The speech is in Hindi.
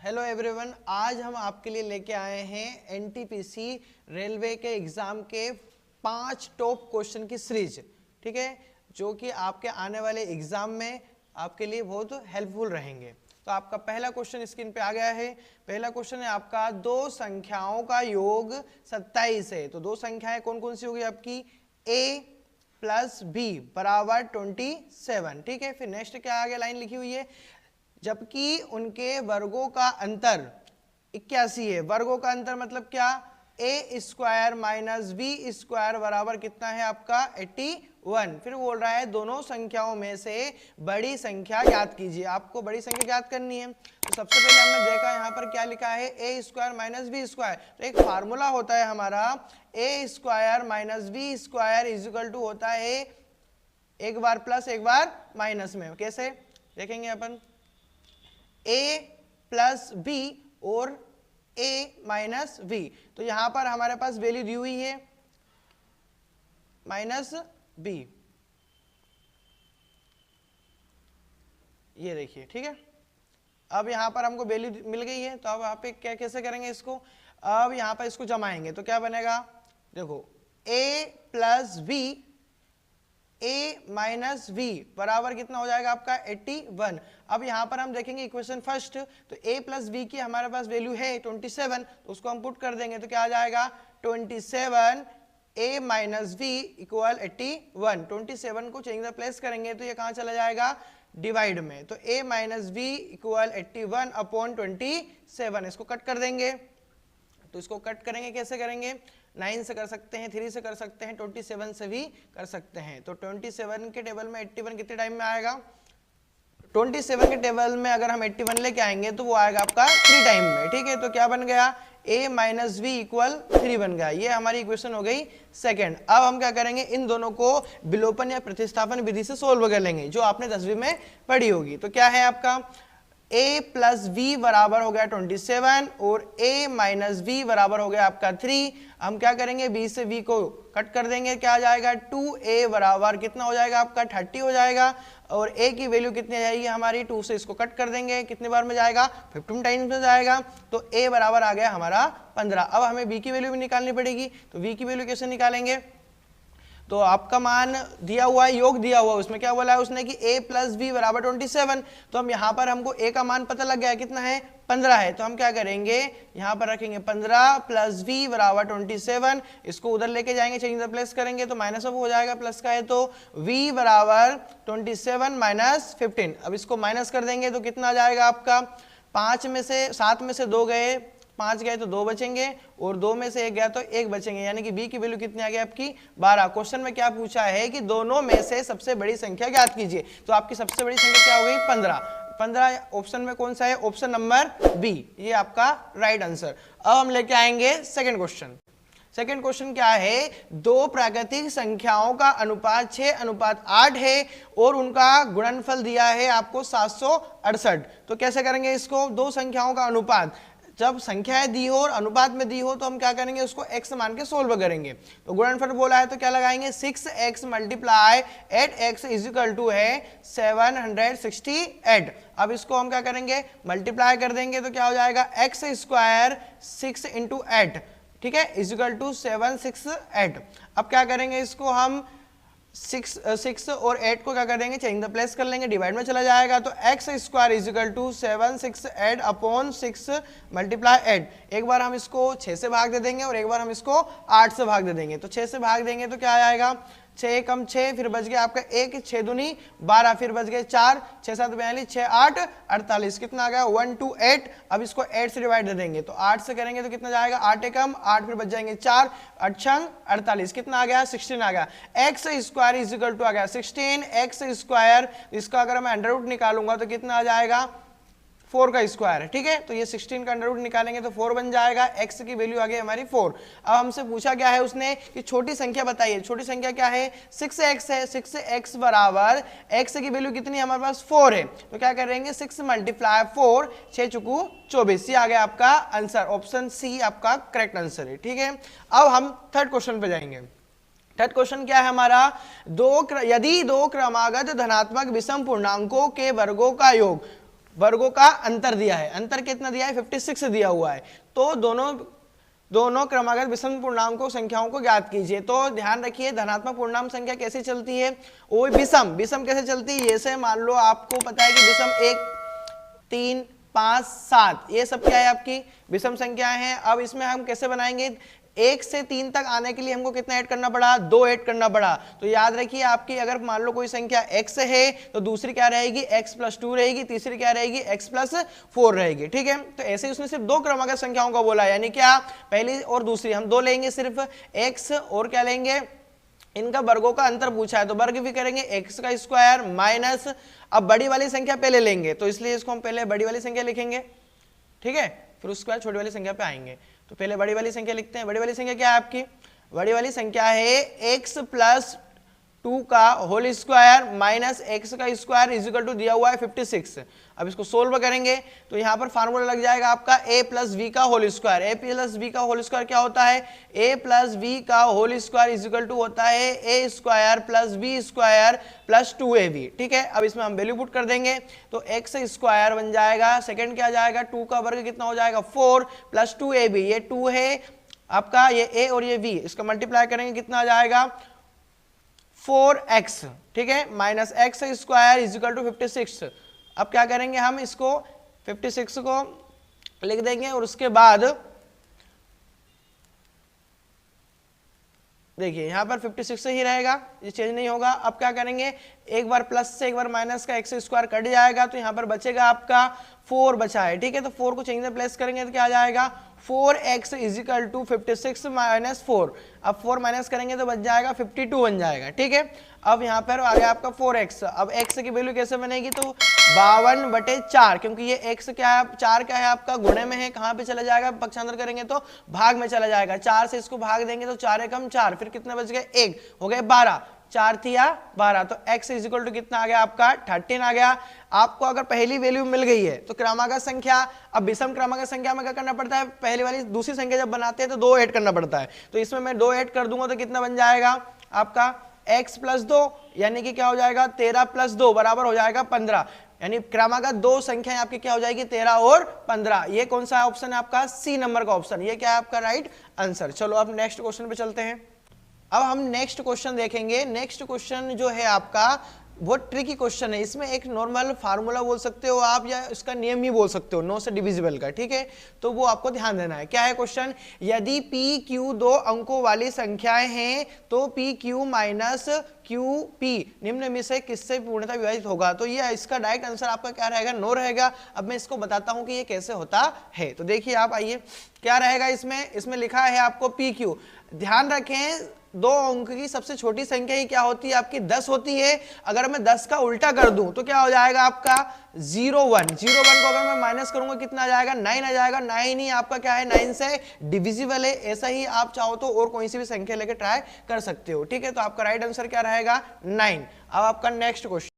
हेलो एवरीवन, आज हम आपके लिए लेके आए हैं एनटीपीसी रेलवे के एग्जाम के 5 टॉप क्वेश्चन की सीरीज। ठीक है, जो कि आपके आने वाले एग्जाम में आपके लिए बहुत हेल्पफुल रहेंगे। तो आपका पहला क्वेश्चन स्क्रीन पे आ गया है। पहला क्वेश्चन है आपका, दो संख्याओं का योग 27 है। तो दो संख्याएं कौन कौन सी होगी आपकी? a प्लस बी बराबर 27। ठीक है, फिर नेक्स्ट क्या आगे लाइन लिखी हुई है, जबकि उनके वर्गों का अंतर 81 है। वर्गों का अंतर मतलब क्या? ए स्क्वायर माइनस बी स्क्वायर बराबर कितना है आपका? 81। फिर बोल रहा है दोनों संख्याओं में से बड़ी संख्या ज्ञात कीजिए। आपको बड़ी संख्या ज्ञात करनी है। तो सबसे पहले हमने देखा यहाँ पर क्या लिखा है, A square minus B square. तो एक फार्मूला होता है हमारा, A square minus B square is equal to होता है एक बार प्लस एक बार माइनस में। कैसे देखेंगे अपन? a प्लस बी और a माइनस बी। तो यहां पर हमारे पास वैल्यू दी हुई है माइनस बी, ये देखिए। ठीक है, अब यहां पर हमको वैल्यू मिल गई है। तो अब यहाँ पे क्या कैसे करेंगे इसको? अब यहां पर इसको जमाएंगे तो क्या बनेगा? देखो, a plus b a minus v बराबर कितना हो जाएगा आपका? 81। अब यहां पर हम देखेंगे इक्वेशन फर्स्ट। तो a प्लस बी की हमारे पास वैल्यू है 27, तो उसको हम पुट कर देंगे तो क्या आ जाएगा? 27 a माइनस v इक्वल 81। 27 को चेंज द प्लेस करेंगे तो ये कहां चला जाएगा? डिवाइड में। तो a minus v equal 81 upon 27। इसको कट कर देंगे। तो इसको कट करेंगे, कैसे करेंगे? 9 से कर सकते हैं, 3 से कर सकते हैं, 27 से भी कर सकते हैं। तो 27 के टेबल में 81 कितने टाइम में आएगा? 27 के टेबल में अगर हम 81 लेके आएंगे तो वो आएगा आपका 3 टाइम में। ठीक है, तो क्या बन गया? a माइनस वी इक्वल 3 बन गया। ये हमारी इक्वेशन हो गई सेकेंड। अब हम क्या करेंगे, इन दोनों को विलोपन या प्रतिस्थापन विधि से सोल्व कर लेंगे, जो आपने 10वीं में पढ़ी होगी। तो क्या है आपका? a प्लस वी बराबर हो गया 27 और a माइनस वी बराबर हो गया आपका 3। हम क्या करेंगे, b से v को कट कर देंगे, क्या आ जाएगा? 2a बराबर कितना हो जाएगा आपका? 30 हो जाएगा। और a की वैल्यू कितनी आ जाएगी हमारी? 2 से इसको कट कर देंगे, कितने बार में जाएगा? 15 टाइम्स में जाएगा। तो a बराबर आ गया हमारा 15। अब हमें b की वैल्यू भी निकालनी पड़ेगी। तो v की वैल्यू कैसे निकालेंगे? तो आपका मान दिया हुआ है, योग दिया हुआ है, उसमें क्या बोला है उसने कि a प्लस बी बराबर 27। तो हम यहाँ पर हमको a का मान पता लग गया है, कितना है? 15 है। तो हम क्या करेंगे, यहाँ पर रखेंगे 15 प्लस v बराबर 27। इसको उधर लेके जाएंगे, चेंज द प्लेस करेंगे तो माइनस अब हो जाएगा, प्लस का है तो v बराबर 27 माइनस 15। अब इसको माइनस कर देंगे तो कितना आ जाएगा आपका? 7 में से 2 गए, 5 गए तो 2 बचेंगे, और 2 में से 1 गया तो 1 बचेंगे, यानी कि b की वैल्यू कितनी आ गई आपकी? 12। क्वेश्चन में क्या पूछा है कि दोनों में से सबसे बड़ी संख्या ज्ञात कीजिए। तो आपकी सबसे बड़ी संख्या क्या हो गई? 15। 15 ऑप्शन में कौन सा है? ऑप्शन नंबर बी, ये आपका राइट आंसर। अब हम लेके आएंगे सेकंड क्वेश्चन। सेकंड क्वेश्चन क्या है, दो प्राकृतिक संख्याओं का अनुपात 6:8 है और उनका गुणनफल दिया है आपको 768। तो कैसे करेंगे इसको? दो संख्याओं का अनुपात, जब संख्याएं दी हो और अनुपात में दी हो तो हम क्या करेंगे, उसको x मान के सोल्व करेंगे। तो गुणनफल बोला है तो क्या लगाएंगे? 6x multiply 8x is equal to है 768। अब इसको हम क्या करेंगे, मल्टीप्लाई कर देंगे तो क्या हो जाएगा? x स्क्वायर 6 इंटू 8, ठीक है, इज इक्वल टू 768। अब क्या करेंगे, इसको हम 6 और 8 को क्या कर देंगे, चेंज द प्लेस कर लेंगे, डिवाइड में चला जाएगा। तो x square is equal to 768 upon 6 multiply 8। एक बार हम इसको 6 से भाग दे देंगे और एक बार हम इसको 8 से भाग दे देंगे। तो 6 से भाग देंगे तो क्या आएगा? 6 कम 6, फिर बच गया आपका 1, 6 दूनी 12, फिर बच गए 4, 6 7 42, 6 8 48, कितना आ गया? 128। अब इसको 8 से डिवाइड दे देंगे तो 8 से करेंगे तो कितना जाएगा? 8 कम 8, फिर बच जाएंगे 4, 8 छंग 48, कितना आ गया? 16 आ गया। X square is equal to आ गया 16 एक्स स्क्वायर। इसका अगर मैं अंडर रूट निकालूंगा तो कितना आ जाएगा? 4 का स्क्वायर है, ठीक है। तो ये 16 का अंडर रूट निकालेंगे तो 4 बन जाएगा। x की वैल्यू आ गई हमारी 4। अब हमसे पूछा क्या है उसने कि छोटी संख्या बताइए। छोटी संख्या क्या है? 6x है। 6x बराबर x की वैल्यू कितनी है हमारे पास? 4 है। तो क्या करेंगे, 6 मल्टीप्लाई 4, 6 चुकू 24, ये आ गया आपका आंसर। ऑप्शन सी आपका करेक्ट आंसर है, ठीक है। अब हम थर्ड क्वेश्चन पे जाएंगे। थर्ड क्वेश्चन क्या है हमारा? यदि दो क्रमागत धनात्मक विषम पूर्णांकों के वर्गों का योग वर्गों का अंतर दिया है। अंतर कितना दिया है? 56 दिया हुआ है। तो दोनों क्रमागत विषम पूर्णांकों संख्याओं को ज्ञात कीजिए। तो ध्यान रखिए धनात्मक पूर्णांक संख्या कैसे चलती है, वो विषम कैसे चलती है। जैसे मान लो आपको पता है कि विषम 1 3 5 7 ये सब क्या है आपकी विषम संख्याएं हैं। अब इसमें हम कैसे बनाएंगे, 1 से 3 तक आने के लिए हमको कितना ऐड करना पड़ा, 2 ऐड करना पड़ा। तो याद रखिए आपकी अगर मान लो कोई संख्या x है तो दूसरी क्या रहेगी, x+2 रहेगी, तीसरी क्या रहेगी, x+4 रहेगी। ठीक है, तो ऐसे उसने सिर्फ 2 क्रमागत संख्याओं का बोला, यानी क्या पहली और दूसरी हम 2 लेंगे सिर्फ, x और क्या लेंगे, इनका वर्गों का अंतर पूछा है तो वर्ग भी करेंगे x का स्क्वायर माइनस, अब बड़ी वाली संख्या पहले लेंगे तो इसलिए इसको हम पहले बड़ी वाली संख्या लिखेंगे। ठीक है, फिर उसके बाद छोटी वाली संख्या पे आएंगे। तो पहले बड़ी वाली संख्या लिखते हैं। बड़ी वाली संख्या क्या है आपकी, बड़ी वाली संख्या है x+2 का होल स्क्वायर माइनस x का स्क्वायर इज इक्वल टू दिया हुआ है 56। अब इसको सोल्व करेंगे तो यहाँ पर फार्मूला लग जाएगा आपका a+v का होल स्क्वायर। a+v का होल स्क्वायर क्या होता है, a+v का whole square is equal to होता है a square plus b square plus 2ab। ठीक है, अब इसमें हम वैल्यू पुट कर देंगे तो x स्क्वायर बन जाएगा, सेकंड क्या जाएगा, 2 का वर्ग कितना हो जाएगा 4 प्लस 2ab, ये 2 है आपका, ये a और ये v, इसका मल्टीप्लाई करेंगे कितना आ जाएगा 4x। ठीक है, minus x square is equal to 56। अब क्या करेंगे हम इसको 56 को लिख देंगे और उसके बाद देखिए यहां पर 56 से ही रहेगा, ये चेंज नहीं होगा। अब क्या करेंगे, एक बार प्लस से एक बार माइनस का एक्स स्क्वायर कट जाएगा तो यहां पर बचेगा आपका 4 बचा है। ठीक है, तो 4 को चेंज में प्लेस करेंगे तो क्या आ जाएगा 4x is equal to 56 minus 4। अब 4 माइनस करेंगे तो बच जाएगा 52 बन जाएगा। ठीक है, अब यहाँ पर आ गया आपका 4x। अब x की वैल्यू कैसे बनेगी, तो 52/4, क्योंकि ये x क्या है, 4 क्या है आपका गुणे में है, कहाँ पे चला जाएगा, पक्षांतर करेंगे तो भाग में चला जाएगा। 4 से इसको भाग देंगे तो 4 एकम 4, फिर कितने बच गए 1, हो गए 12, 4 थिया 12, तो x इज इक्वल टू कितना आ गया आपका 13 आ गया। आपको अगर पहली वैल्यू मिल गई है तो क्रमागत संख्या, अब विषम क्रमागत संख्या में क्या करना पड़ता है, पहली वाली दूसरी संख्या जब बनाते हैं तो 2 ऐड करना पड़ता है। तो इसमें मैं 2 ऐड कर दूंगा तो कितना बन जाएगा आपका x+2, यानी कि क्या हो जाएगा 13+2 बराबर हो जाएगा 15, यानी क्रमागत 2 संख्याएं आपकी क्या हो जाएगी 13 और 15। ये कौन सा ऑप्शन है आपका, सी नंबर का ऑप्शन, ये क्या है आपका राइट आंसर। चलो अब नेक्स्ट क्वेश्चन पे चलते हैं। अब हम नेक्स्ट क्वेश्चन देखेंगे। नेक्स्ट क्वेश्चन जो है आपका वो ट्रिकी क्वेश्चन है। इसमें एक नॉर्मल फार्मूला बोल सकते हो आप या इसका नियम ही बोल सकते हो 9 से डिविजिबल का। ठीक है, तो वो आपको ध्यान देना है। क्या है क्वेश्चन, यदि पी क्यू 2 अंकों वाली संख्याएं हैं तो P Q minus Q P निम्न में से किससे पूर्णतः विभाजित होगा। तो ये इसका डायरेक्ट आंसर आपका क्या रहेगा, 9 रहेगा। अब मैं इसको बताता हूं कि ये कैसे होता है। तो देखिए आप आइए क्या रहेगा इसमें लिखा है आपको पी क्यू। ध्यान रखें 2 अंक की सबसे छोटी संख्या ही क्या होती है आपकी 10 होती है। अगर मैं 10 का उल्टा कर दूं तो क्या हो जाएगा आपका 01 को अगर मैं माइनस करूंगा कितना आ जाएगा 9 आ जाएगा। 9 ही आपका क्या है 9 से डिविजिबल है। ऐसा ही आप चाहो तो और कोई सी भी संख्या लेके ट्राई कर सकते हो। ठीक है, तो आपका राइट आंसर क्या रहेगा 9। अब आपका नेक्स्ट क्वेश्चन